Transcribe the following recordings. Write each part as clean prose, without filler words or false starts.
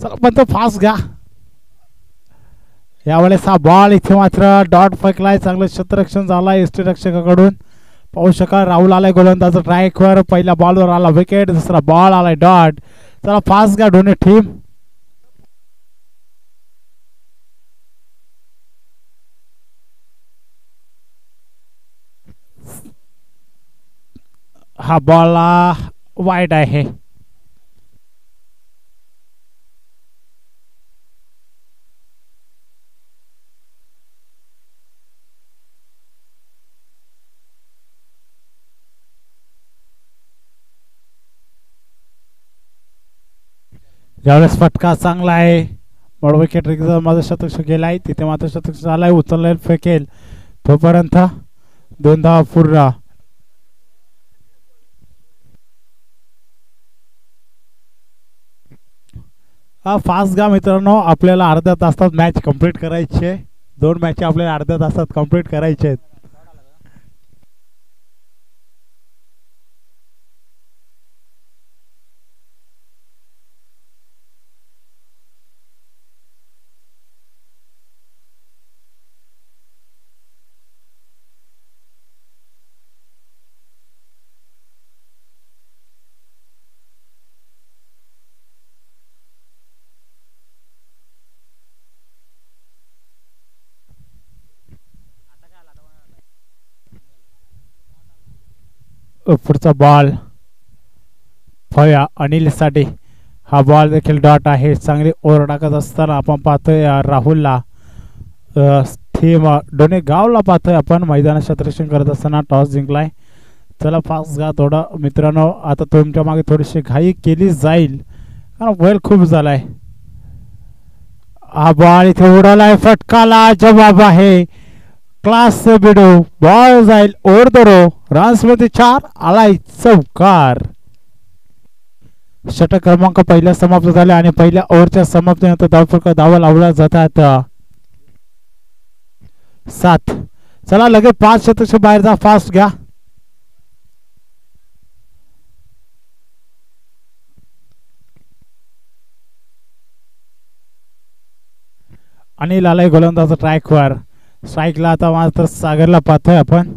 पण तो फास्ट घ्या. यावेळेस हा बॉल इथे मात्र डॉट फेकलाय. चांगलं क्षेत्ररक्षण झालाय एसटी रक्षकाकडून. पाहू शकाल राहुल आलाय गोलंदाज ट्रॅकवर. पहिल्या बॉलवर आला विकेट. दुसरा बॉल आलाय डॉट. चला फास्ट घ्या दोन्ही टीम. हा बॉल वाईड आहे. ज्यावेळेस फटका चांगला आहे. बॉल विकेट माझं शतक गेलाय. तिथे मात्र शतक झालाय. उचलले फेकेल तोपर्यंत 2 धावा पूर्ण. हा फास्ट घ्या मित्रांनो. आपल्याला अर्ध्या तासात मॅच कंप्लीट करायची आहे. 2 मॅच आपल्याला अर्ध्या तासात कंप्लीट करायचे आहेत. पुढचा बॉल फया अनिल साठी. हा बॉल देखील डॉट आहे. चांगली ओव्हर टाकत असताना आपण पाहतोय राहुलला थीम डोनेगावला पाहतोय आपण. मैदानात क्षेत्ररक्षण करत असताना टॉस जिंकलाय. चला फास्ट घ्या थोडं मित्रांनो. आता तुमच्या मागे थोडीशी घाई केली जाईल कारण वेळ खूप झालाय. हा बॉल इथे उडालाय. फटकाला जवाब आहे. Class BDO. बॉल जाईल ओव्हर द रो. रन्स मध्ये 4 आलाय चौकार. षटक क्रमांक पहिल्या समाप्त झाले आणि पहिल्या ओव्हरच्या समाप्तीनंतर धावा लावल्या जातात 7. चला लगेच 5 शतक बाहेर जा. फास्ट घ्या. अनिल आलाय गोलंदाज ट्रॅकवर. स्ट्राईकला आता मात्र सागरला पाहतोय आपण.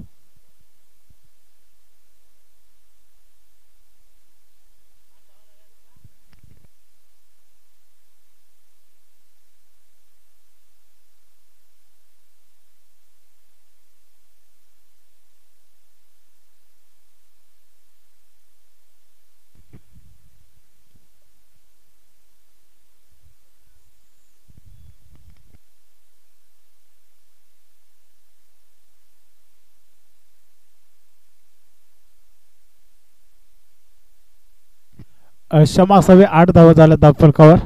क्षमा असावे. 8 धावा झाल्या धावफलकावर.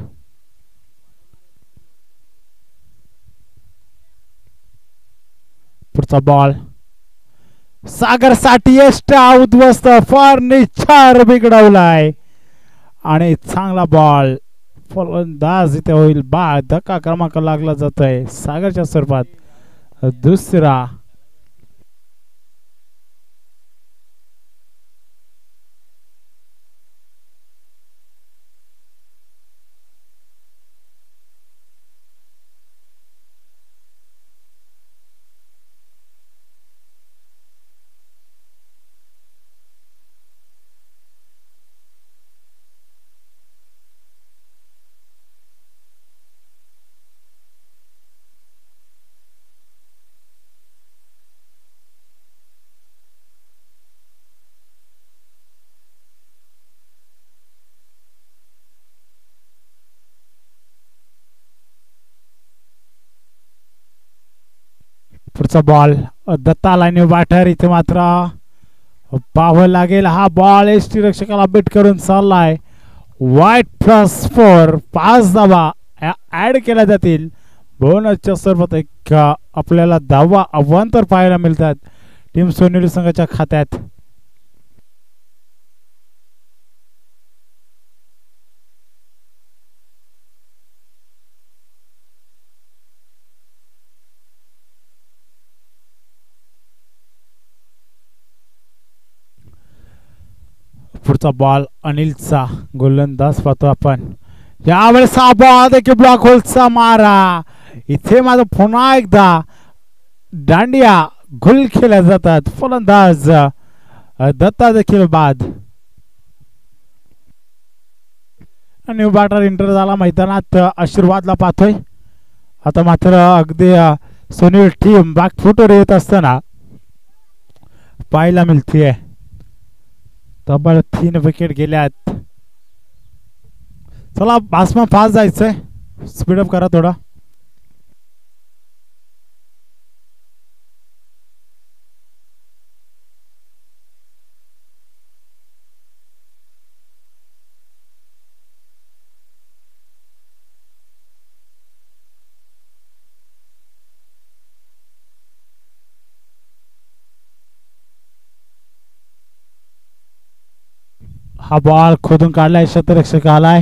पुढचा बॉल सागर साठी एक्स्ट्रा उद्ध्वस्त फर्निचर बिघडवलाय आणि चांगला बॉल फलंदाज इथे होईल बाद. धक्का क्रमांक लागला जातोय सागरच्या स्वरूपात. दुसरा पुढचा बॉल दत्ता लाईन बॅटर. इथे मात्र पाहावं लागेल. हा बॉल एसटी रक्षकाला बीट करून चाललाय. वाईट +4 5 धावा ऍड केल्या जातील. बोनसच्या स्वरूपात एक आपल्याला धावा अवांतर पाहायला मिळतात टीम सोनेरी संघाच्या खात्यात. पुढचा बॉल अनिलचा गोलंदाज पाहतो आपण. यावेळेस हा बॉल देखील ब्लॉक होलचा मारा. इथे माझं पुन्हा एकदा दांडिया गुल खेळल्या जातात. फलंदाज दत्ता देखील बाद. न्यू बॅटर एंटर झाला मैदानात. आशीर्वादला पाहतोय. आता मात्र अगदी सुनील टीम बॅकफुटवर येत असताना पाहायला मिळतीये. तब्बल 3 विकेट गेल्यात. चला बासमा फास्ट जायचंय. स्पीडअप करा थोडा. हा बॉल खोदून काढलाय. शतरक्षक आलाय.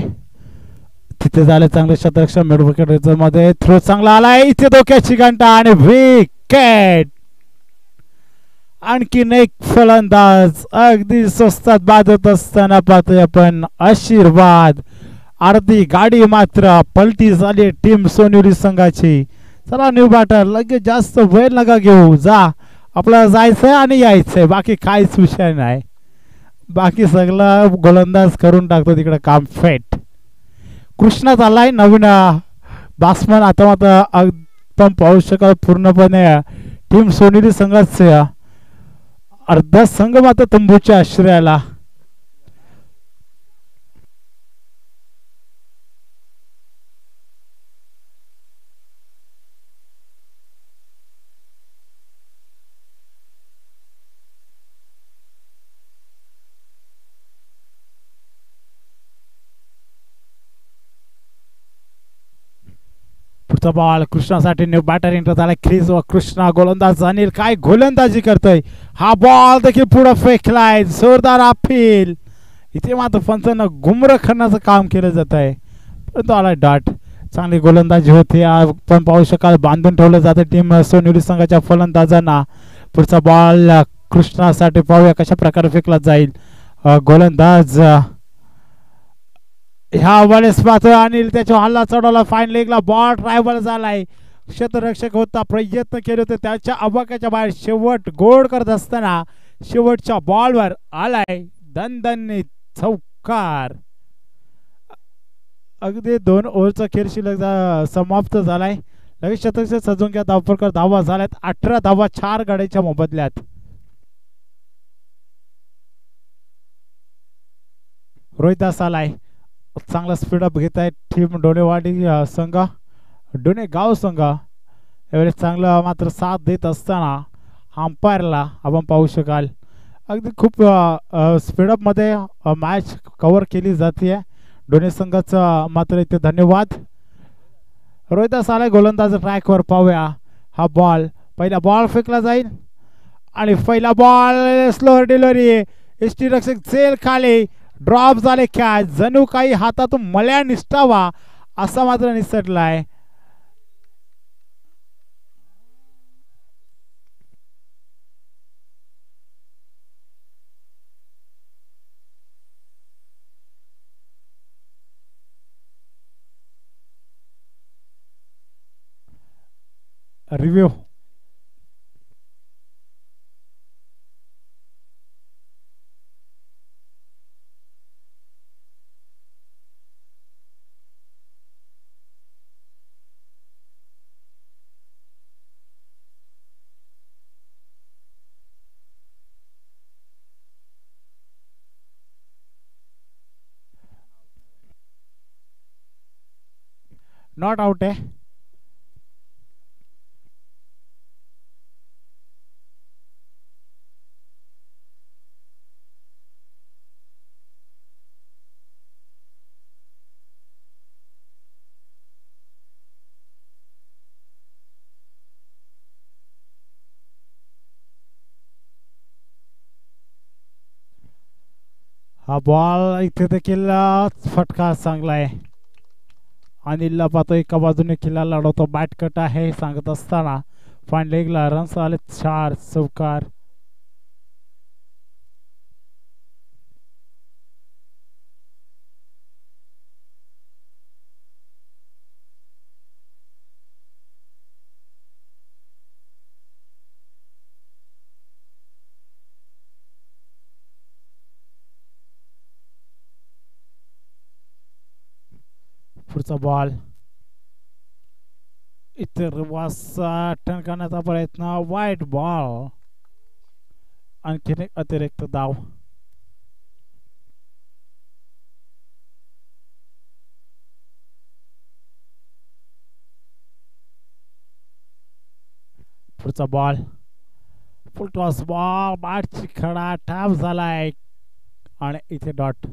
तिथे झाले चांगले शतरक्षक. मिड विकेट मध्ये थ्रो चांगला आलाय. इथे धोक्याची घंटा आणि विकेट. आणखीन एक फलंदाज अगदी स्वस्तात बाद होत असताना पाहतोय आपण. आशीर्वाद. अर्धी गाडी मात्र पलटी झाली टीम सोनेरी संघाची. चला न्यू बॅटर लगेच जास्त वेळ नका घेऊ. जा आपल्याला जायचंय आणि यायचंय. बाकी काहीच विषय नाही. बाकी सगळं गोलंदाज करून टाकतो तिकडे काम फेट. कृष्णा चाललाय नवीन बॅट्समन. आता मात्र आपण पाहू शकाल पूर्णपणे टीम सोनेरी संघाचे अर्धा संघ मात्र तंबूच्या आश्रयाला. पुढचा बॉल कृष्णासाठी. न्यू बॅटर एंटर झाला. क्रीज व कृष्णा. गोलंदाज अनिल काय गोलंदाजी करतोय. हा बॉल देखील पुढे फेकलाय. जोरदार अपील. इथे मात्र पंचांना गुमराह करण्याचं काम केलं जात आहे. परंतु आलाय डॉट. चांगली गोलंदाजी होते. आपण पाहू शकाल बांधून ठेवलं जातं टीम सोनेरी संघाच्या फलंदाजांना. पुढचा बॉल कृष्णासाठी. पाहूया कशा प्रकारे फेकला जाईल. गोलंदाज ह्या वेळेस मात्र अनिल त्याच्या हल्ला चढवला. फाईन लेगला बॉल ट्रायबल झालाय. क्षेत्ररक्षक होता. प्रयत्न केले होते त्याच्या अबाक्याच्या बाहेर. शेवट गोड करत असताना शेवटच्या बॉलवर आलाय दणदणीत चौकार. अगदी 2 ओव्हरचा खेळ शिल्लक समाप्त झालाय. लगेच शतक सजून घ्या. धावफलकर धावा झाल्यात 18 धावा 4 गड्याच्या मोबदल्यात. रोहिदास आलाय. चांगला स्पीडअप घेत आहे टीम डोनेवाडी संघ. डोने गाव संघ यावेळेस चांगला मात्र साथ देत असताना अंपायरला आपण पाहू शकाल अगदी खूप स्पीडअप मध्ये मॅच कव्हर केली जाते. डोने संघाचा मात्र इथे धन्यवाद. रोहिदास आलाय गोलंदाज ट्रॅकवर. पाहूया हा बॉल. पहिला बॉल फेकला जाईल आणि पहिला बॉल स्लोअर डिलिव्हरी. एसटी रक्षक जेल खाली. ड्रॉप झाले. कॅच जणू काही हातातून मल्या निष्ठावा असा मात्र निसटलाय. रिव्ह्यू. नॉट आउट आहे. हा बॉल इथे देखील फटका चांगला आहे. अनिलला पाहतो एका बाजूने किल्ला लढवतो. बॅट कट आहे सांगत असताना फाईन लेगला रन्स आले 4 चौकार. पुढचा बॉल इथे रिवर्स टर्न करण्याचा प्रयत्न वाईट बॉल आणखीन एक अतिरिक्त धाव पुढचा बॉल फुल टॉस बॉल बॅटची खडा टॅप झालाय आणि इथे डॉट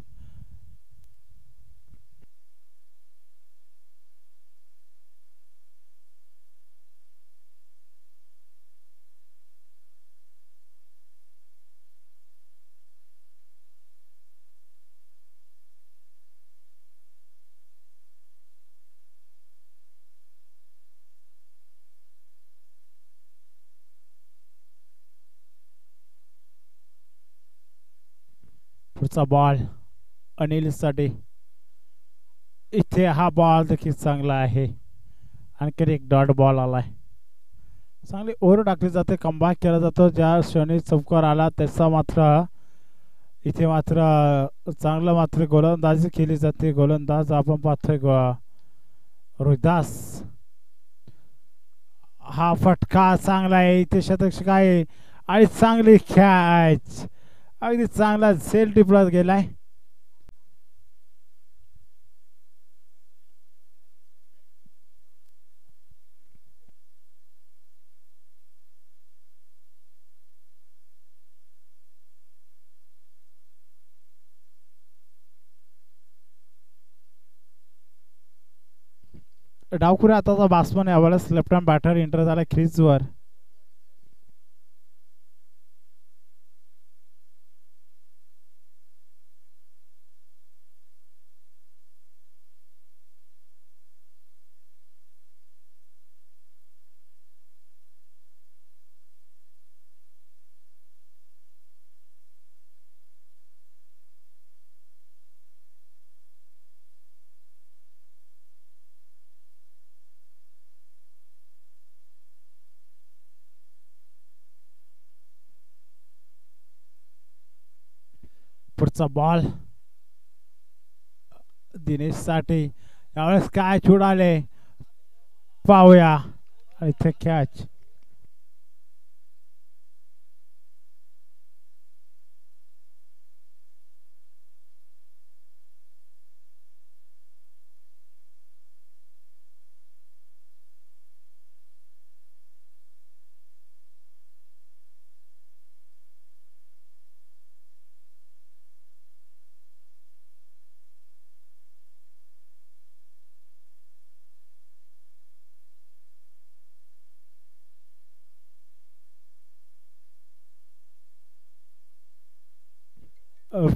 पुढचा बॉल अनिल साठी इथे हा बॉल देखील चांगला आहे आणखी एक डॉट बॉल आलाय चांगली ओव्हर टाकली जाते कमबॅक केला जातो ज्या क्षणी चौकार आला त्याचा मात्र इथे मात्र चांगलं मात्र गोलंदाजी केली जाते गोलंदाज आपण पाहतोय रोहिदास हा फटका चांगला आहे इथे शतक काय आणि चांगली कॅच अगदी चांगला सेल टिपलाच गेलाय डावखुऱ्या आताचा बॅट्समन यावेळेस लेफ्ट हँड बॅटर एंटर झाला क्रीजवर पुढचा बॉल दिनेश साठी यावेळेस काय उडाले पाहूया इथे कॅच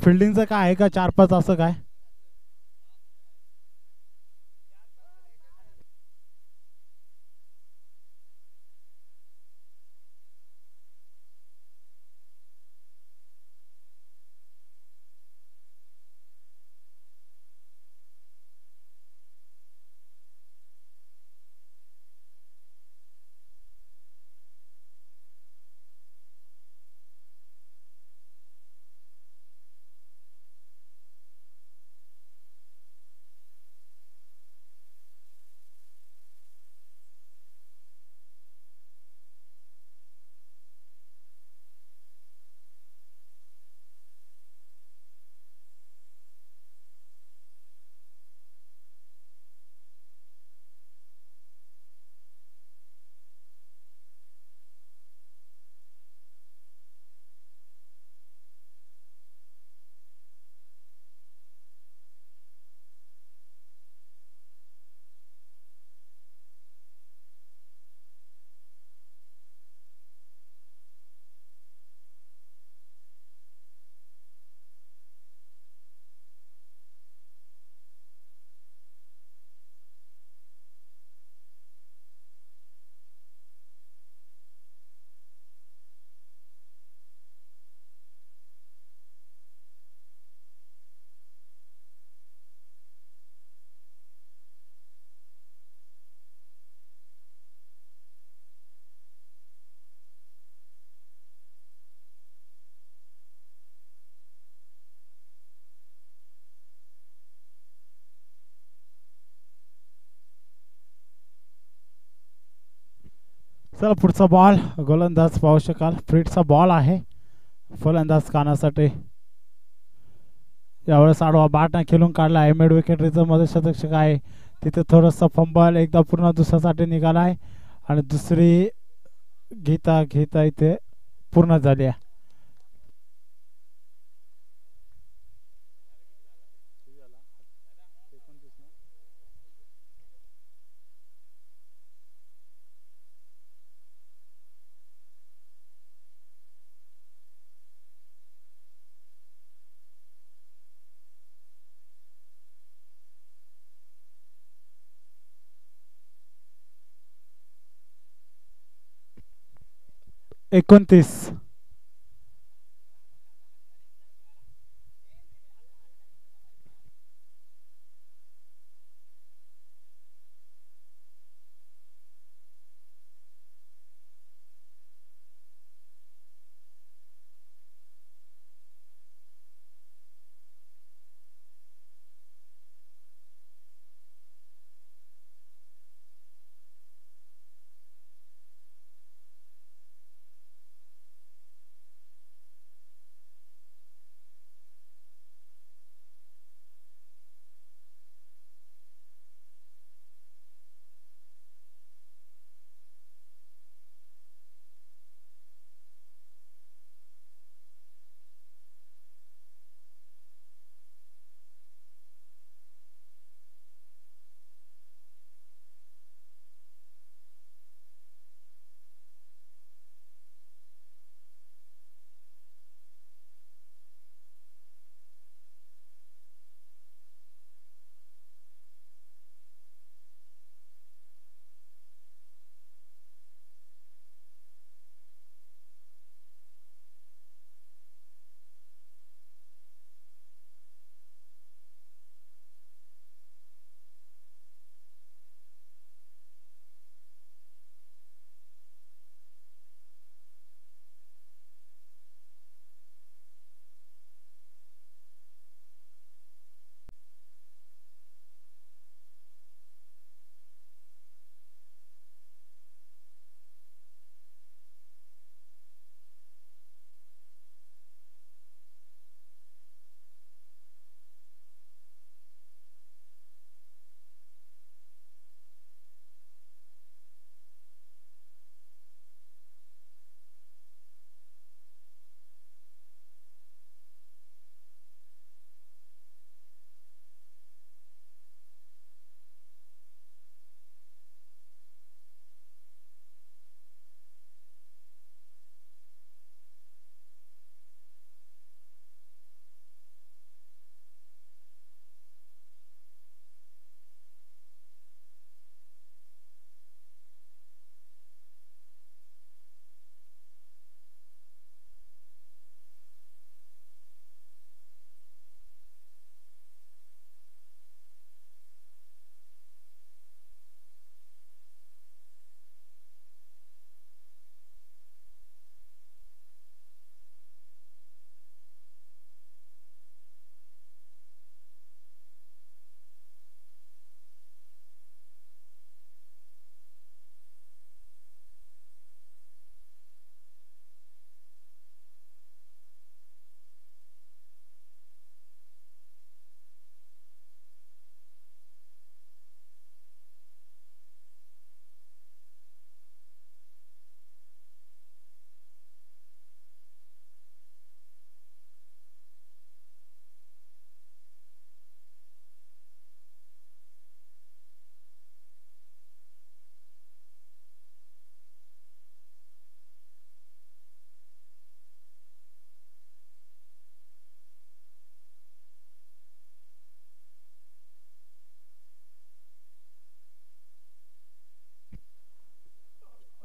फिल्डिंगचं काय आहे का 4-5 असं काय चला पुढचा बॉल गोलंदाज पाहू शकाल. फ्रीटचा बॉल आहे फलंदाज कानासाठी. यावेळेस आडवा बॅटने खेळून काढला आहे. मिड विकेट रिझर्व मध्ये शतक आहे. तिथे थोडंसं फंबल एकदा पूर्ण दुसऱ्यासाठी निघाला आहे आणि दुसरी घेता घेता इथे पूर्ण झाली आहे. एकोणतीस.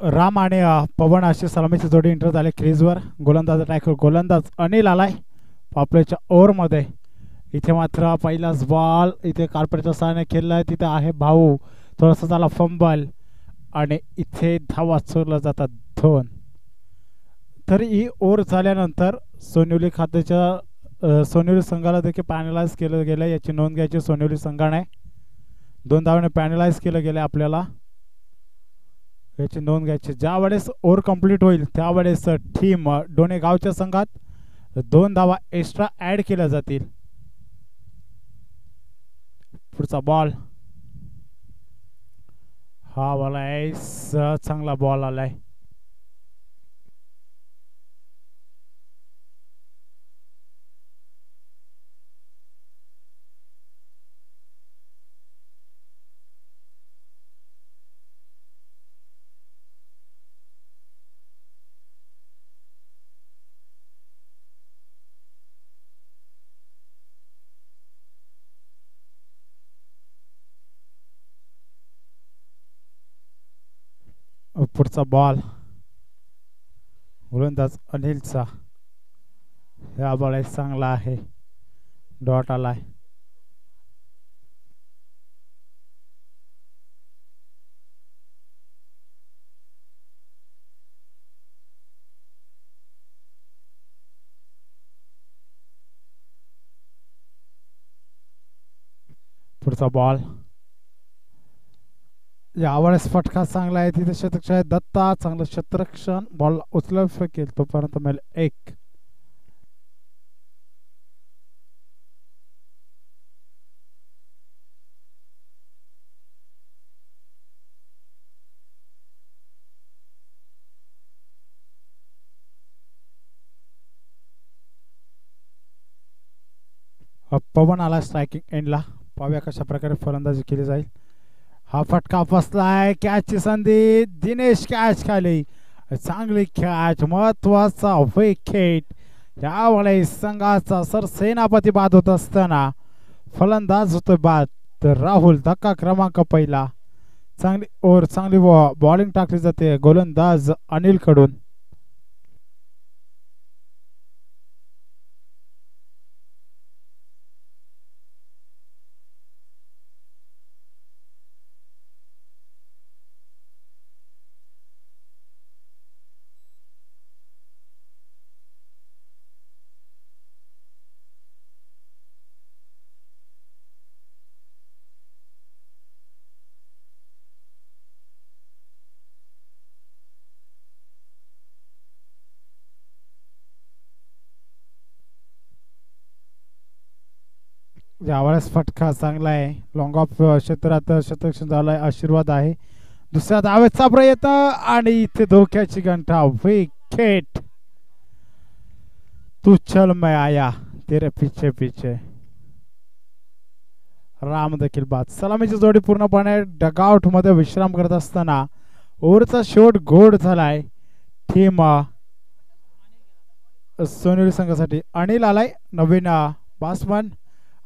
राम आणि पवन अशी सलामीची जोडी इंटर झाली क्रीजवर. गोलंदाज ट्रॅकवर गोलंदाज अनिल आलाय पापलेच्या ओव्हरमध्ये. इथे मात्र पहिलाच बॉल इथे कार्पेटच्या सहाय्याने खेळलाय. तिथे आहे भाऊ. थोडासा झाला फंबल आणि इथे धावा चोरल्या जातात 2. तर ही ओव्हर झाल्यानंतर सोनिवली खात्याच्या सोनिवली संघाला देखील पॅनलाइज केलं गेलं. याची नोंद घ्यायची सोनिवली संघाने. 2 धावाने पॅनलाइज केलं गेलं आपल्याला. याची नोंद घ्यायची. ज्या वेळेस ओव्हर कंप्लीट होईल त्यावेळेस टीम डोणेगावच्या संघात 2 धावा एक्स्ट्रा ऍड केल्या जातील. पुढचा बॉल, हा बॉल आहे, चांगला बॉल आलाय. पुढचा बॉल गोलंदाज अनिलचा, हा बॉल आहे, चांगला आहे, डॉट आलाय. पुढचा बॉल, यावेळेस फटका चांगला आहे, तिथे शतक आहे. दत्ता चांगलं क्षेत्ररक्षण, बॉल उचलून फेकेल तोपर्यंत मिळेल 1. पवन आला स्ट्रायकिंग एंडला. पाहूया कशा प्रकारे फलंदाजी केली जाईल. हा फटका फसलाय, कॅचची संधी, दिनेश कॅच खाली, चांगली कॅच, महत्वाचा विकेट. यावेळेस संघाचा सरसेनापती बाद होत असताना फलंदाज होतोय बाद. तर राहुल, धक्का क्रमांक पहिला. चांगली ओव्हर, चांगली बॉलिंग टाकली जाते गोलंदाज अनिल कडून. यावेळेस फटका चांगला आहे, लॉंग ऑफ क्षेत्रात शतक झालाय, आशीर्वाद आहे. दुसऱ्या धावेचा प्रयत्न आणि इथे धोक्याची घंटा, विकेट. तू चल मैं आया, तेरे पीछे पीछे. राम देखील बाद. सलामीची जोडी पूर्णपणे डगआउट मध्ये विश्राम करत असताना ओव्हरचा शेवट गोड झालाय. टीम सोनेरी संघासाठी अनिल आलाय, नवीन बॅट्समन.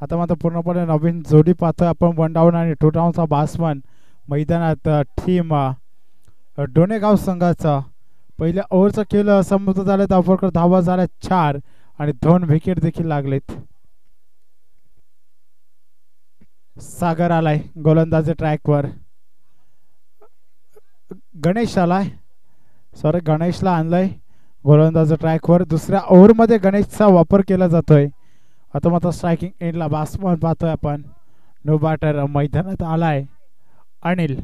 आता मात्र पूर्णपणे नवीन जोडी पाहतोय आपण. 1 डाऊन आणि 2 डाऊनचा बॅट्समन मैदानात. टीम डोणेगाव संघाचा पहिल्या ओव्हरचा खेळ समाप्त झाला. धावफलक धावा झाल्या 4 आणि 2 विकेट देखील लागलेत. सागर आलाय गोलंदाजी ट्रॅकवर. गणेश आलाय, सॉरी गणेशला आणलंय गोलंदाजी ट्रॅकवर. दुसऱ्या ओव्हरमध्ये गणेशचा वापर केला जातोय. आता मात्र स्ट्रायकिंग एंडला बॅट्समन पाहतोय आपण. नो बॅटर मैदानात आलाय अनिल.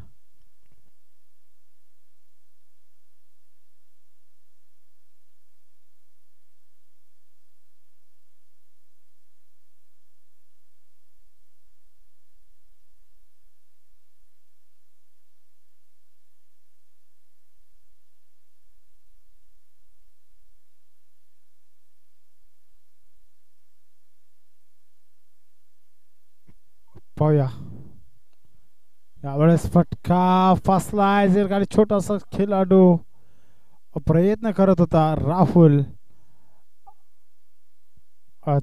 पाहूया, यावेळेस फटका फसलाय. जर छोटासा खेळाडू प्रयत्न करत होता राहुल.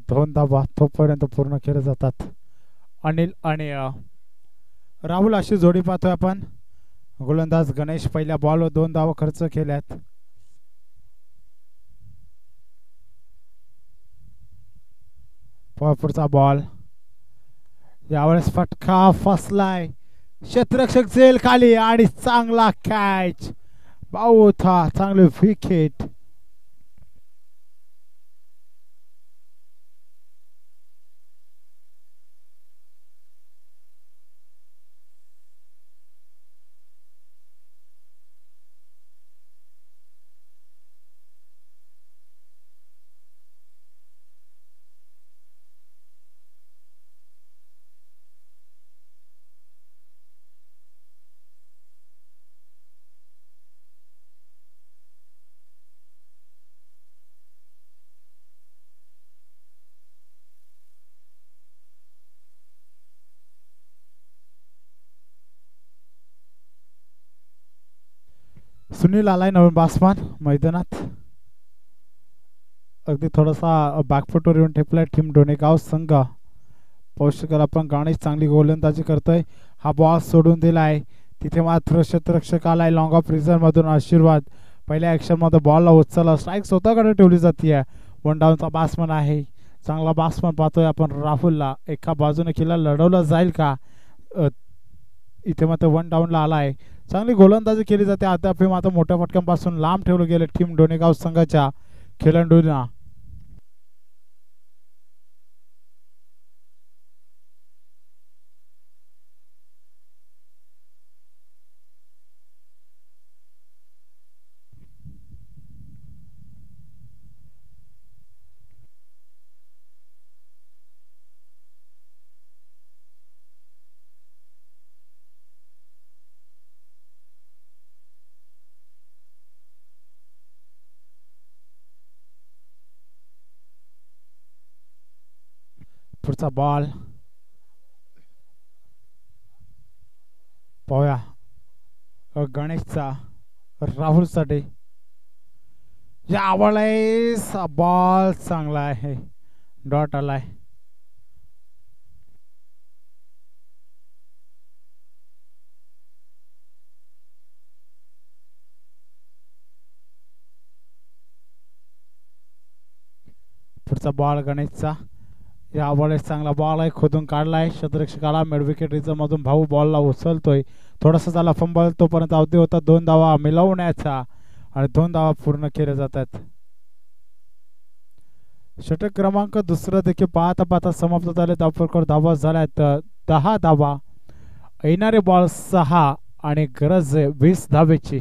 2 धावा तोपर्यंत पूर्ण केले जातात. अनिल आणि राहुल अशी जोडी पाहतोय आपण. गोलंदाज गणेश पहिल्या बॉलवर 2 धावा खर्च केल्यात. पुढचा बॉल, यावेळेस फटका फसलाय, क्षेत्ररक्षक जेल खाली आणि चांगला कॅच, बाऊथा, चांगले विकेट. सुनील आलाय नवीन बासमान मैदानात. अगदी थोडासा बॅकफुटवर येऊन ठेपलाय टीम डोनेगाव संघ. पाहू शकाल आपण गणेश चांगली गोलंदाजी करतोय. हा बॉल सोडून दिलाय तिथे मात्र क्षेत्ररक्षक आलाय लॉंग ऑफ रिझर्व मधून आशीर्वाद. पहिल्या ऍक्शन मध्ये बॉलला उचलला स्ट्राईक स्वतःकडे ठेवली जाते. वन डाऊनचा बॅट्समन आहे चांगला बॅट्समन पाहतोय आपण राहुलला. एका बाजूने किल्ला लढवला जाईल का. इथे मात्र वन डाऊनला आलाय. चांगली गोलंदाजी केली जाते. आता मात्र मोठ्या फटक्यांपासून लांब ठेवलं गेलं टीम डोनेगाव संघाच्या खेळाडूंना. पुढचा बॉल पाहूया गणेशचा राहुलसाठी. या बॉल चांगला आहे डॉट आलाय. पुढचा बॉल गणेशचा. यावेळेस चांगला बॉल आहे खोदून काढलाय क्षेत्ररक्षकाला. मिड विकेट रिझर्व मधून भाऊ बॉलला उचलतोय. थोडासा झाला फंबल तोपर्यंत अवधी होता 2 धावा मिळवण्याचा आणि 2 धावा पूर्ण केल्या जातात. षटक क्रमांक दुसरा देखील पाहता पाहता समाप्त झाले. धावफलकावर धावा झाल्यात 10 धावा. येणारे बॉल 6 आणि गरज आहे 20 धावेची.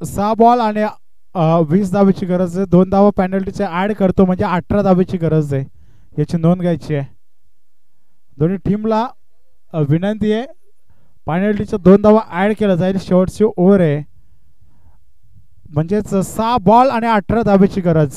सहा बॉल आणि 20 धावेची गरज आहे. 2 धावा पेनल्टीचे ऍड करतो म्हणजे 18 धावेची गरज आहे. याची नोंद घ्यायची आहे. दोन्ही टीमला विनंती आहे पेनल्टीच्या 2 धावा ऍड केला जाईल. शेवटची ओव्हर आहे म्हणजेच 6 बॉल आणि 18 धावेची गरज.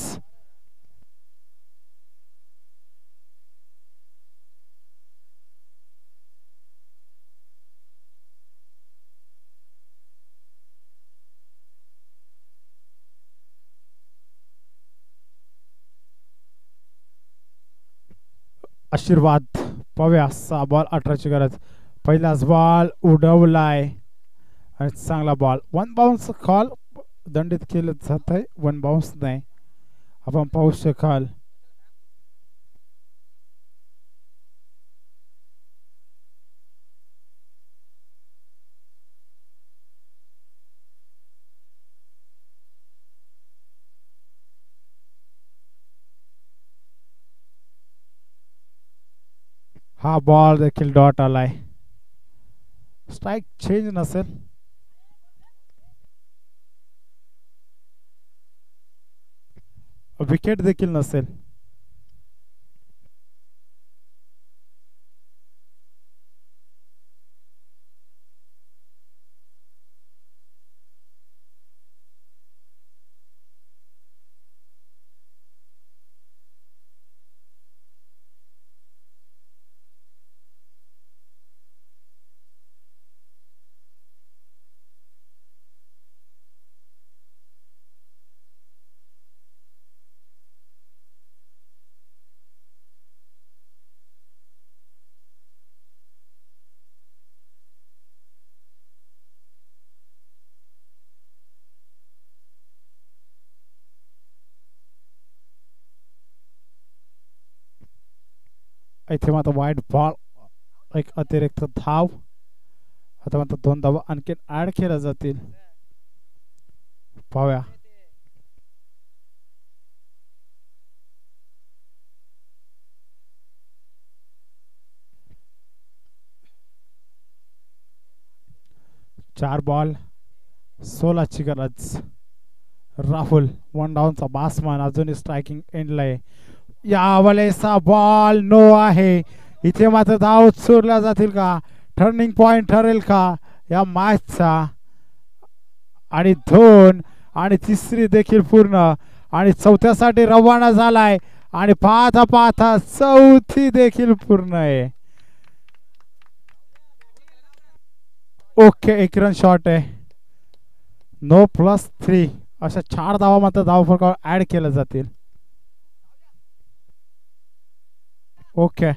आशीर्वाद पाहूया 6 बॉल 18ची गरज. पहिलाच बॉल उडवलाय आणि चांगला बॉल. 1 बाउन्स कॉल दंडित केलं जात आहे. 1 बाउन्स नाही आपण पाहू शकाल. हा बॉल देखील डॉट आलाय. स्ट्राइक चेंज नसेल. विकेट देखील नसेल. इथे मात्र वाईड बॉल एक अतिरिक्त धाव. आता मात्र 2 धावा आणखी ऍड केल्या जातील. पाहूया. चार बॉल 16ची गरज. राहुल 1 डाऊनचा बासमान अजूनही स्ट्रायकिंग एंडला आहे. यावेळेस बॉल नो आहे. इथे मात्र धाव चोरल्या जातील का? टर्निंग पॉइंट ठरेल का या मॅचचा? आणि 2 आणि तिसरी देखील पूर्ण आणि चौथ्यासाठी रवाना झालाय आणि पाहता पाहता चौथी देखील पूर्ण आहे. ओके, 1 रन शॉट आहे. 9+3 अशा 4 धावा मात्र धाव फरकावर ऍड केल्या जातील. ओके,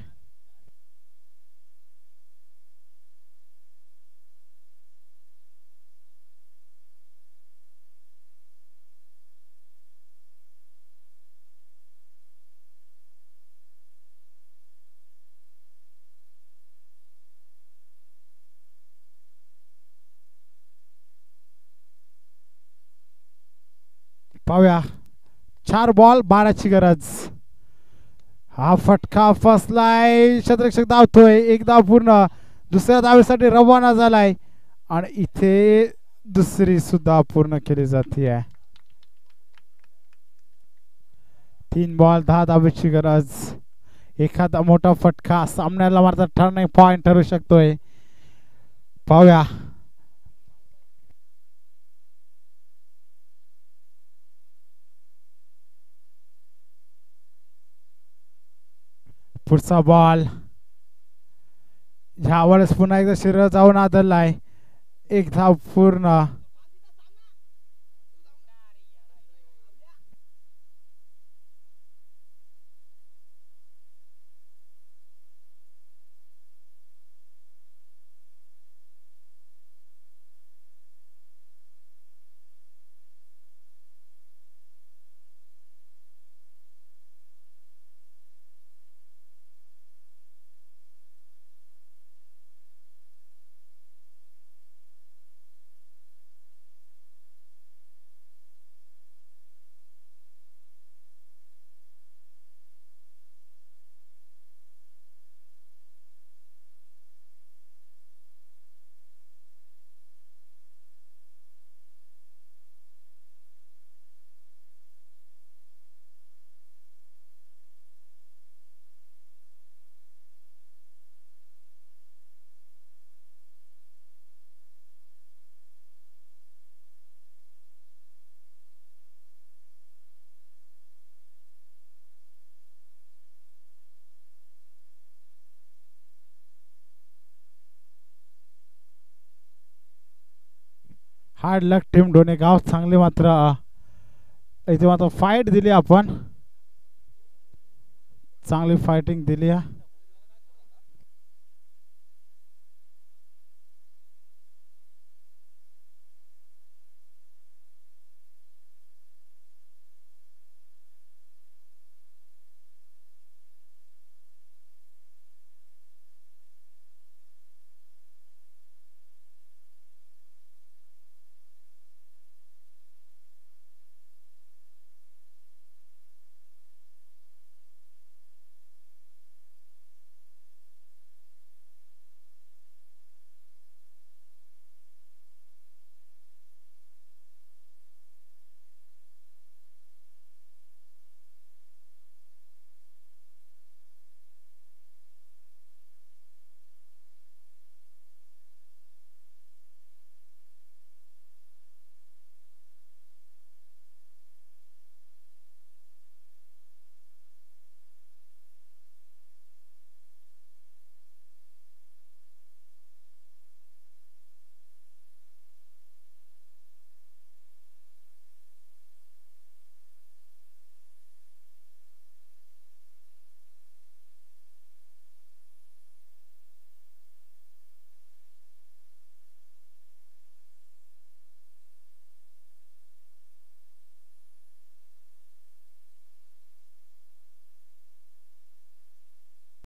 पाहूया. 4 बॉल 12ची गरज. हा फटका फसलाय. क्षेत्ररक्षक धावतोय. 1 धाव पूर्ण. दुसऱ्या धावेसाठी रवाना झालाय आणि इथे दुसरी सुद्धा पूर्ण केली जाते. 3 बॉल 10 धावेची गरज. एखादा मोठा फटका सामन्याला मात्र टर्निंग पॉइंट ठरू शकतोय. पाहूया. पुढचा बॉल. ह्या वेळेस पुन्हा एकदा शिर जाऊन आदळलाय. 1 धाव पूर्ण. हार्ड लक टीम डोनेगाव. चांगली मात्र इथे मात्र फाईट दिली आपण. चांगली फायटिंग दिली.